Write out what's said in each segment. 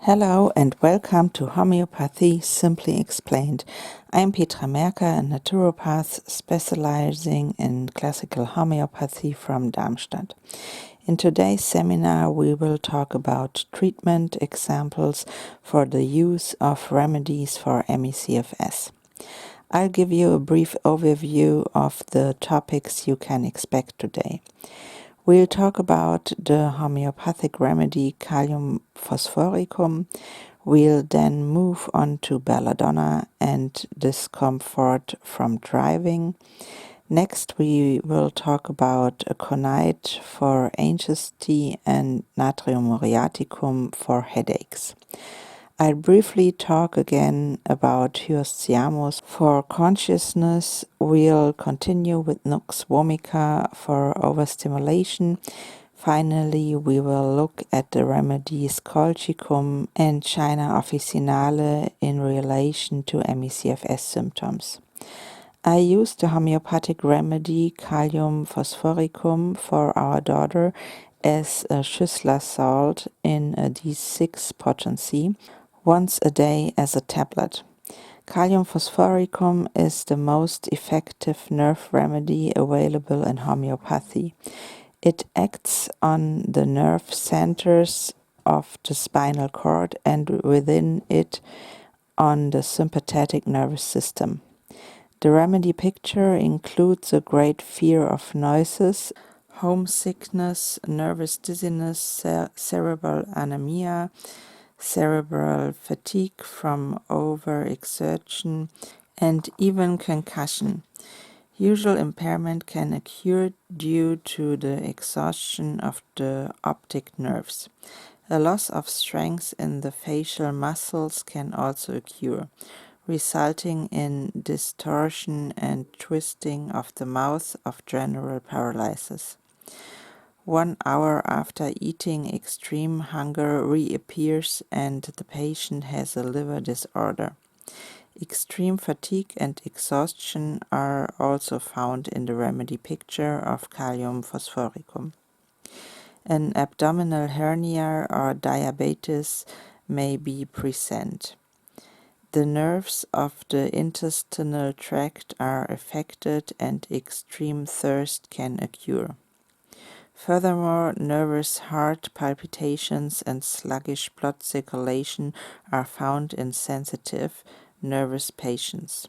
Hello and welcome to Homeopathy Simply Explained. I am Petra Merker, a naturopath specializing in classical homeopathy from Darmstadt. In today's seminar we will talk about treatment examples for the use of remedies for MECFS. I'll give you a brief overview of the topics you can expect today. We'll talk about the homeopathic remedy Kalium phosphoricum. We'll then move on to Belladonna and discomfort from driving. Next we will talk about Aconitum for anxiety and Natrium muriaticum for headaches. I'll briefly talk again about Hyoscyamus for consciousness. We'll continue with Nux vomica for overstimulation. Finally, we will look at the remedies Colchicum and China officinale in relation to MECFS symptoms. I used the homeopathic remedy Kalium phosphoricum for our daughter as a Schüssler salt in a D6 potency, once a day as a tablet. Kalium phosphoricum is the most effective nerve remedy available in homeopathy. It acts on the nerve centers of the spinal cord and within it on the sympathetic nervous system. The remedy picture includes a great fear of noises, homesickness, nervous dizziness, cerebral anemia, cerebral fatigue from overexertion, and even concussion. Usual impairment can occur due to the exhaustion of the optic nerves. A loss of strength in the facial muscles can also occur, resulting in distortion and twisting of the mouth of general paralysis. 1 hour after eating, extreme hunger reappears and the patient has a liver disorder. Extreme fatigue and exhaustion are also found in the remedy picture of Kalium phosphoricum. An abdominal hernia or diabetes may be present. The nerves of the intestinal tract are affected and extreme thirst can occur. Furthermore, nervous heart palpitations and sluggish blood circulation are found in sensitive, nervous patients.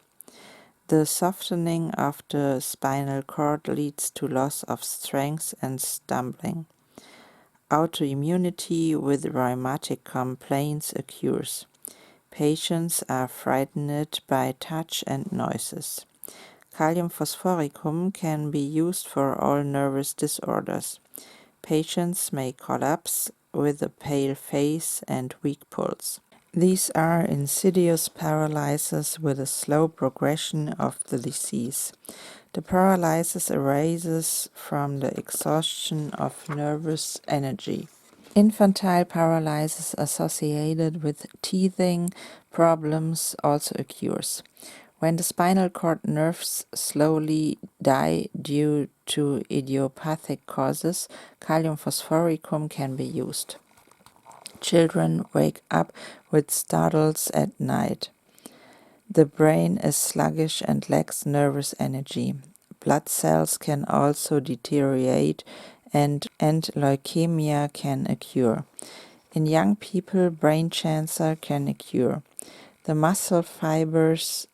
The softening of the spinal cord leads to loss of strength and stumbling. Autoimmunity with rheumatic complaints occurs. Patients are frightened by touch and noises. Kalium phosphoricum can be used for all nervous disorders. Patients may collapse with a pale face and weak pulse. These are insidious paralysis with a slow progression of the disease. The paralysis arises from the exhaustion of nervous energy. Infantile paralysis associated with teething problems also occurs. When the spinal cord nerves slowly die due to idiopathic causes, Kalium phosphoricum can be used. Children wake up with startles at night. The brain is sluggish and lacks nervous energy. Blood cells can also deteriorate and leukemia can occur. In young people, brain cancer can occur. The muscle fibers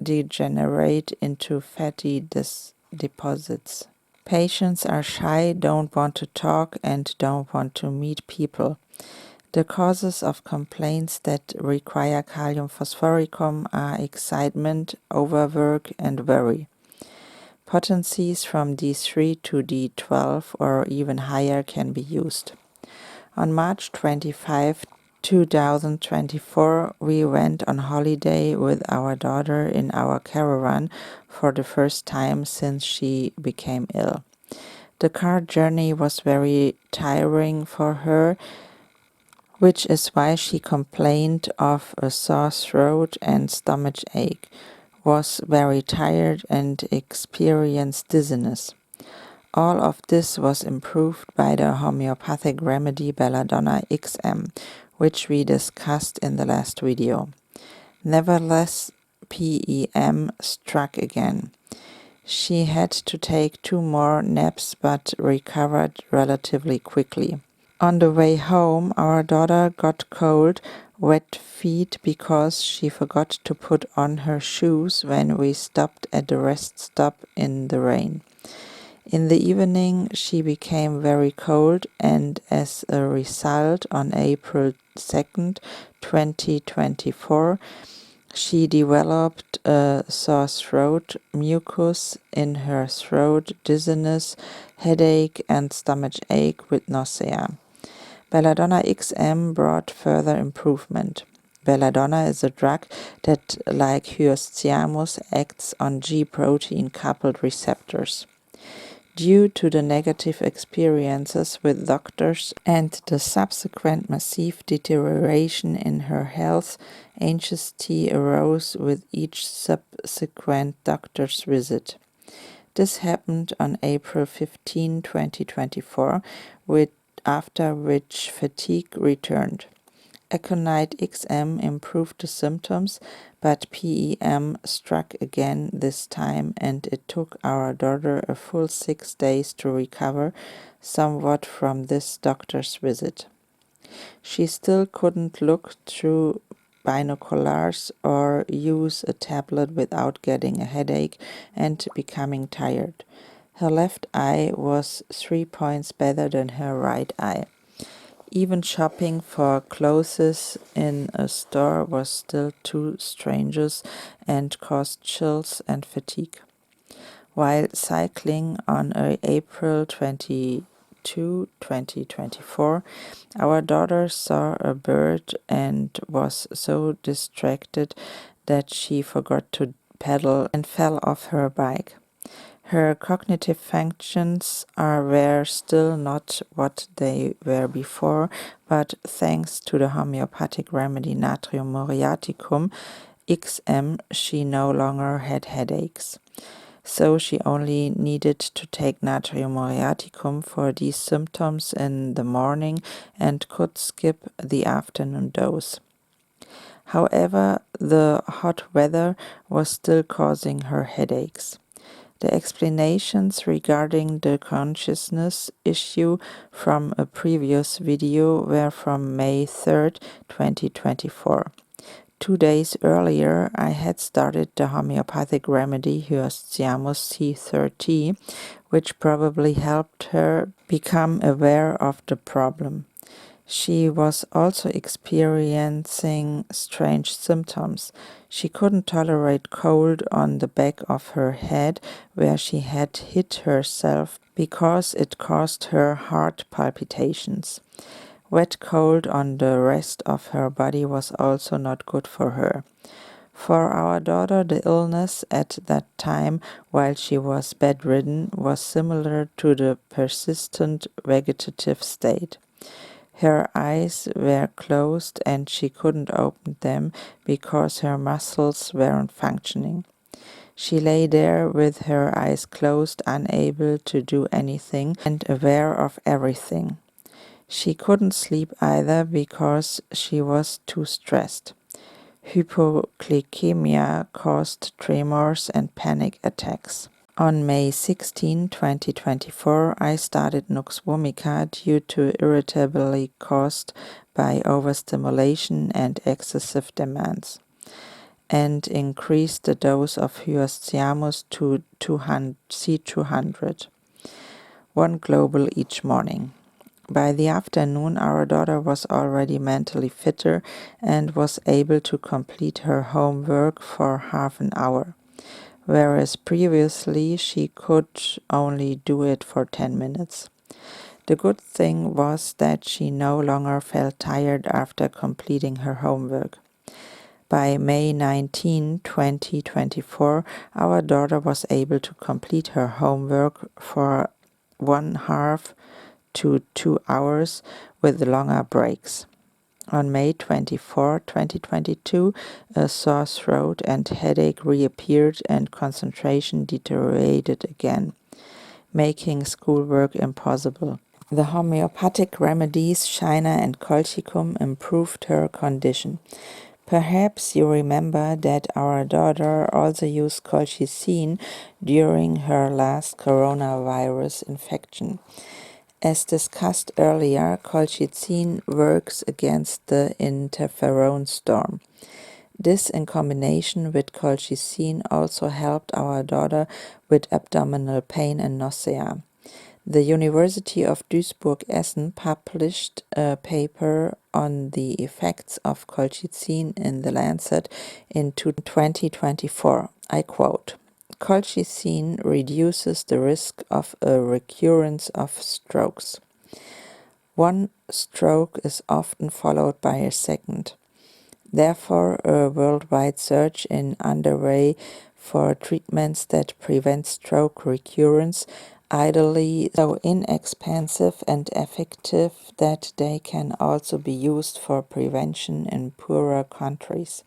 degenerate into fatty deposits. Patients are shy, don't want to talk, and don't want to meet people. The causes of complaints that require Kalium phosphoricum are excitement, overwork, and worry. Potencies from D3 to D12 or even higher can be used. On March 25, 2024, we went on holiday with our daughter in our caravan for the first time since she became ill. The car journey was very tiring for her, which is why she complained of a sore throat and stomach ache, was very tired and experienced dizziness. All of this was improved by the homeopathic remedy Belladonna XM, which we discussed in the last video. Nevertheless, PEM struck again. She had to take 2 more naps but recovered relatively quickly. On the way home, our daughter got cold, wet feet because she forgot to put on her shoes when we stopped at the rest stop in the rain. In the evening, she became very cold, and as a result, on April 2nd, 2024, she developed a sore throat, mucus in her throat, dizziness, headache, and stomach ache with nausea. Belladonna XM brought further improvement. Belladonna is a drug that, like Hyoscyamus, acts on G protein-coupled receptors. Due to the negative experiences with doctors and the subsequent massive deterioration in her health, anxiety arose with each subsequent doctor's visit. This happened on April 15, 2024, after which fatigue returned. Aconitum XM improved the symptoms, but PEM struck again this time, and it took our daughter a full 6 days to recover somewhat from this doctor's visit. She still couldn't look through binoculars or use a tablet without getting a headache and becoming tired. Her left eye was 3 points better than her right eye. Even shopping for clothes in a store was still too strenuous and caused chills and fatigue. While cycling on April 22, 2024, our daughter saw a bird and was so distracted that she forgot to pedal and fell off her bike. Her cognitive functions were still not what they were before, but thanks to the homeopathic remedy Natrium muriaticum XM, she no longer had headaches. So she only needed to take Natrium muriaticum for these symptoms in the morning and could skip the afternoon dose. However, the hot weather was still causing her headaches. The explanations regarding the consciousness issue from a previous video were from May 3rd, 2024. 2 days earlier, I had started the homeopathic remedy Hyoscyamus C30, which probably helped her become aware of the problem. She was also experiencing strange symptoms. She couldn't tolerate cold on the back of her head where she had hit herself because it caused her heart palpitations. Wet cold on the rest of her body was also not good for her. For our daughter, the illness at that time, while she was bedridden, was similar to the persistent vegetative state. Her eyes were closed and she couldn't open them because her muscles weren't functioning. She lay there with her eyes closed, unable to do anything and aware of everything. She couldn't sleep either because she was too stressed. Hypoglycemia caused tremors and panic attacks. On May 16, 2024, I started Nux vomica due to irritability caused by overstimulation and excessive demands, and increased the dose of Hyoscyamus to C200, 1 global each morning. By the afternoon, our daughter was already mentally fitter and was able to complete her homework for half an hour, whereas previously she could only do it for 10 minutes. The good thing was that she no longer felt tired after completing her homework. By May 19, 2024, our daughter was able to complete her homework for 1.5 to 2 hours with longer breaks. On May 24, 2022, a sore throat and headache reappeared and concentration deteriorated again, making schoolwork impossible. The homeopathic remedies China and Colchicum improved her condition. Perhaps you remember that our daughter also used colchicine during her last coronavirus infection. As discussed earlier, colchicine works against the interferon storm. This, in combination with colchicine, also helped our daughter with abdominal pain and nausea. The University of Duisburg-Essen published a paper on the effects of colchicine in The Lancet in 2024. I quote, "Colchicine reduces the risk of a recurrence of strokes. One stroke is often followed by a second. Therefore, a worldwide search is underway for treatments that prevent stroke recurrence, ideally so inexpensive and effective that they can also be used for prevention in poorer countries.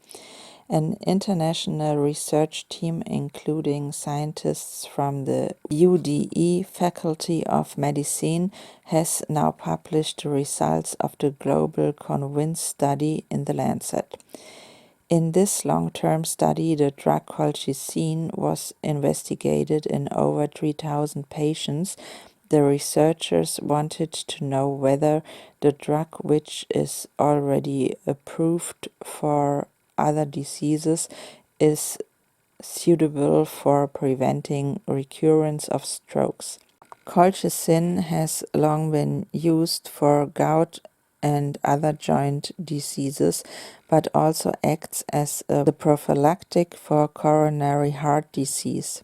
An international research team, including scientists from the UDE Faculty of Medicine, has now published the results of the Global CONVINCE study in The Lancet. In this long-term study, the drug colchicine was investigated in over 3,000 patients. The researchers wanted to know whether the drug, which is already approved for other diseases, is suitable for preventing recurrence of strokes. Colchicine has long been used for gout and other joint diseases, but also acts as a prophylactic for coronary heart disease.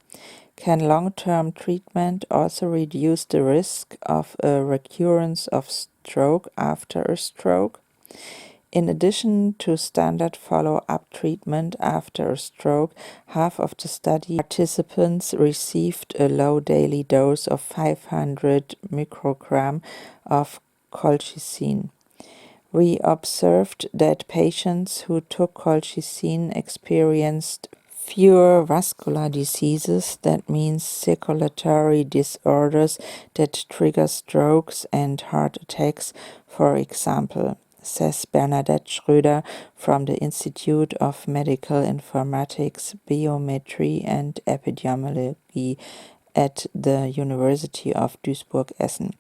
Can long-term treatment also reduce the risk of a recurrence of stroke after a stroke? In addition to standard follow-up treatment after a stroke, half of the study participants received a low daily dose of 500 microgram of colchicine. We observed that patients who took colchicine experienced fewer vascular diseases, that means circulatory disorders that trigger strokes and heart attacks, for example, says Bernadette Schröder from the Institute of Medical Informatics, Biometry and Epidemiology at the University of Duisburg-Essen.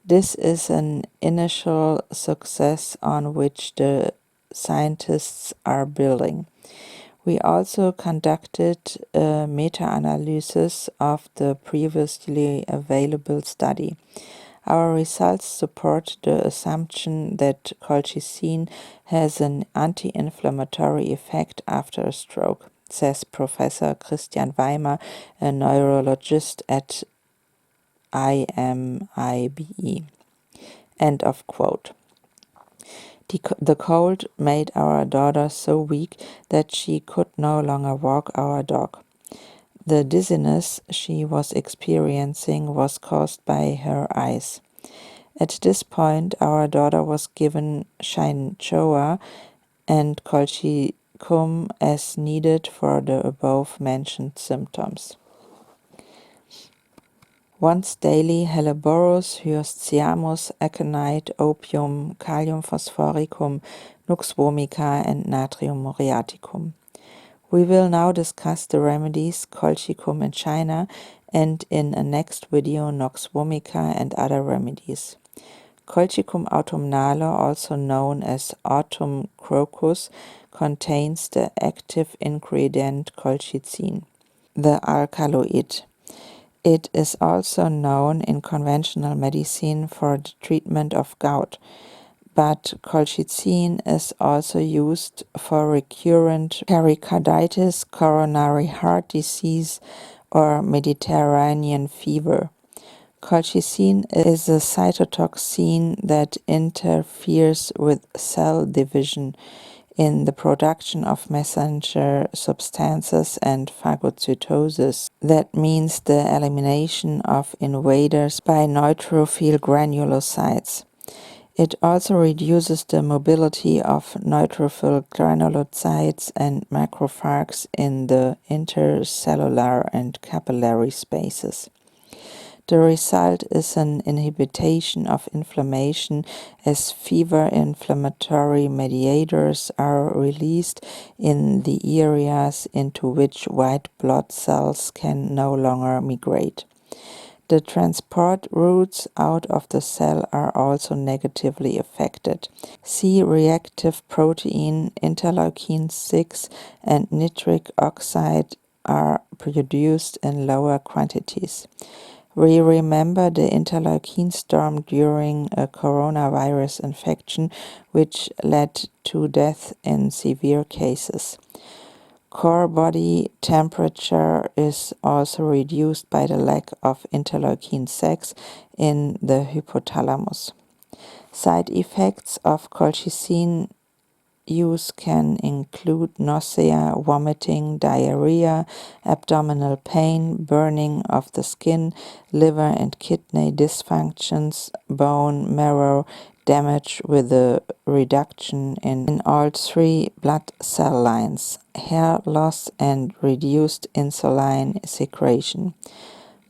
This is an initial success on which the scientists are building. We also conducted a meta-analysis of the previously available study. Our results support the assumption that colchicine has an anti-inflammatory effect after a stroke, says Professor Christian Weimer, a neurologist at IMIBE. End of quote. The cold made our daughter so weak that she could no longer walk our dog. The dizziness she was experiencing was caused by her eyes. At this point, our daughter was given Shinchoa and Colchicum as needed for the above-mentioned symptoms. Once daily Helleborus, Hyoscyamus, Aconite, opium, Kalium, phosphoricum, Nux vomica and Natrium muriaticum. We will now discuss the remedies Colchicum in China and in a next video Nux vomica and other remedies. Colchicum autumnale, also known as autumn crocus, contains the active ingredient colchicine, the alkaloid. It is also known in conventional medicine for the treatment of gout, but colchicine is also used for recurrent pericarditis, coronary heart disease, or Mediterranean fever. Colchicine is a cytotoxin that interferes with cell division in the production of messenger substances and phagocytosis. That means the elimination of invaders by neutrophil granulocytes. It also reduces the mobility of neutrophil granulocytes and macrophages in the intercellular and capillary spaces. The result is an inhibition of inflammation as fever inflammatory mediators are released in the areas into which white blood cells can no longer migrate. The transport routes out of the cell are also negatively affected. C-reactive protein, interleukin-6 and nitric oxide are produced in lower quantities. We remember the interleukin storm during a coronavirus infection, which led to death in severe cases. Core body temperature is also reduced by the lack of interleukin-6 in the hypothalamus. Side effects of colchicine use can include nausea, vomiting, diarrhea, abdominal pain, burning of the skin, liver and kidney dysfunctions, bone marrow damage with a reduction in all three blood cell lines, hair loss and reduced insulin secretion.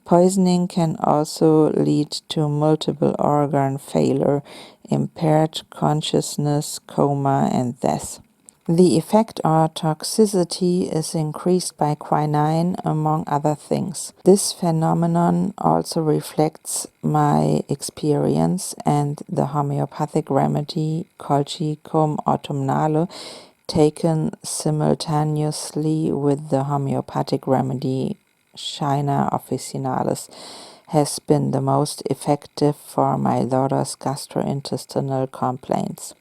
Poisoning can also lead to multiple organ failure, impaired consciousness, coma, and death. The effect or toxicity is increased by quinine, among other things. This phenomenon also reflects my experience and the homeopathic remedy Colchicum autumnale, taken simultaneously with the homeopathic remedy China officinalis, has been the most effective for my daughter's gastrointestinal complaints.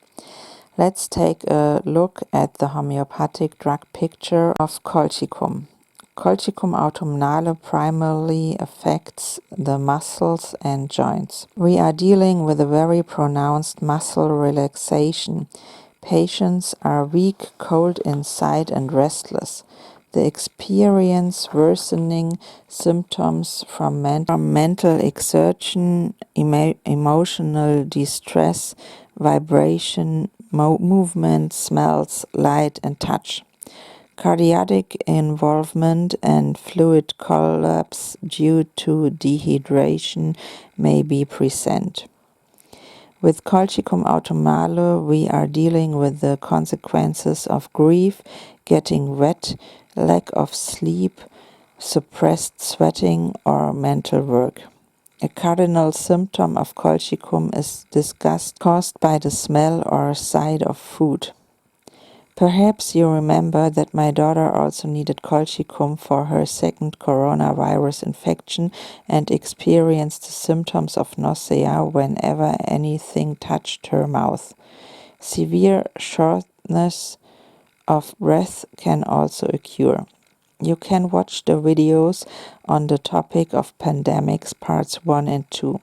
Let's take a look at the homeopathic drug picture of Colchicum. Colchicum autumnale primarily affects the muscles and joints. We are dealing with a very pronounced muscle relaxation. Patients are weak, cold inside and restless. They experience worsening symptoms from mental exertion, emotional distress, vibration, movement, smells, light and touch. Cardiac involvement and fluid collapse due to dehydration may be present. With Colchicum autumnale, we are dealing with the consequences of grief, getting wet, lack of sleep, suppressed sweating, or mental work. A cardinal symptom of Colchicum is disgust caused by the smell or sight of food. Perhaps you remember that my daughter also needed Colchicum for her second coronavirus infection and experienced the symptoms of nausea whenever anything touched her mouth. Severe shortness of breath can also occur. You can watch the videos on the topic of pandemics parts 1 and 2.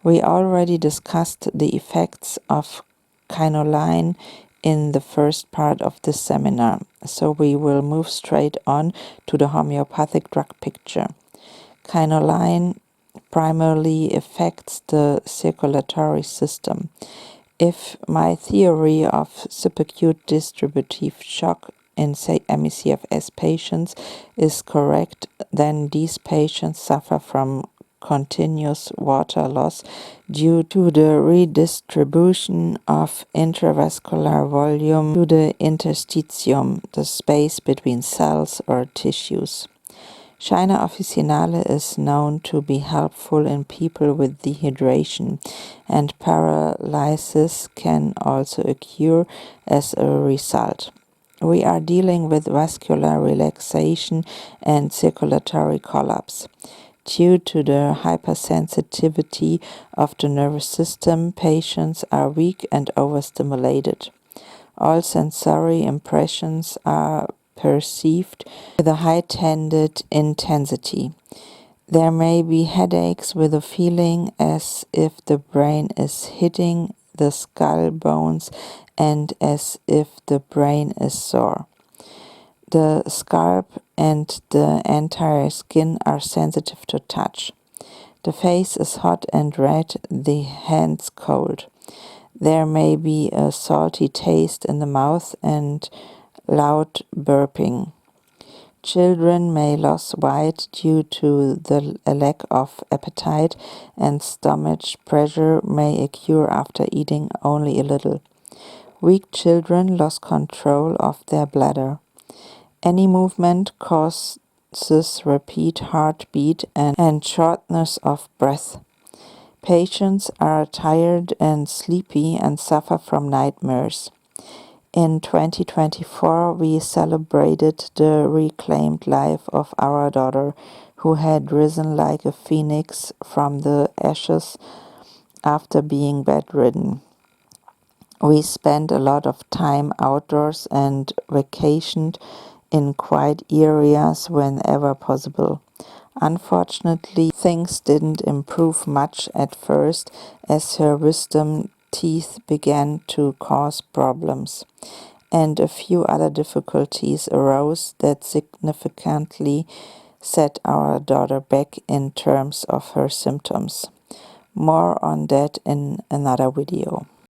We already discussed the effects of quinoline in the first part of this seminar, so we will move straight on to the homeopathic drug picture. Quinoline primarily affects the circulatory system. If my theory of subacute distributive shock in MECFS patients is correct, then these patients suffer from continuous water loss due to the redistribution of intravascular volume to the interstitium, the space between cells or tissues. China officinale is known to be helpful in people with dehydration, and paralysis can also occur as a result. We are dealing with vascular relaxation and circulatory collapse. Due to the hypersensitivity of the nervous system, patients are weak and overstimulated. All sensory impressions are perceived with a heightened intensity. There may be headaches with a feeling as if the brain is hitting the skull bones and as if the brain is sore. The scalp and the entire skin are sensitive to touch. The face is hot and red, the hands cold. There may be a salty taste in the mouth and loud burping. Children may lose weight due to a lack of appetite, and stomach pressure may occur after eating only a little. Weak children lose control of their bladder. Any movement causes rapid heartbeat and shortness of breath. Patients are tired and sleepy and suffer from nightmares. In 2024, we celebrated the reclaimed life of our daughter, who had risen like a phoenix from the ashes after being bedridden. We spent a lot of time outdoors and vacationed in quiet areas whenever possible. Unfortunately, things didn't improve much at first as her wisdom teeth began to cause problems, and a few other difficulties arose that significantly set our daughter back in terms of her symptoms. More on that in another video.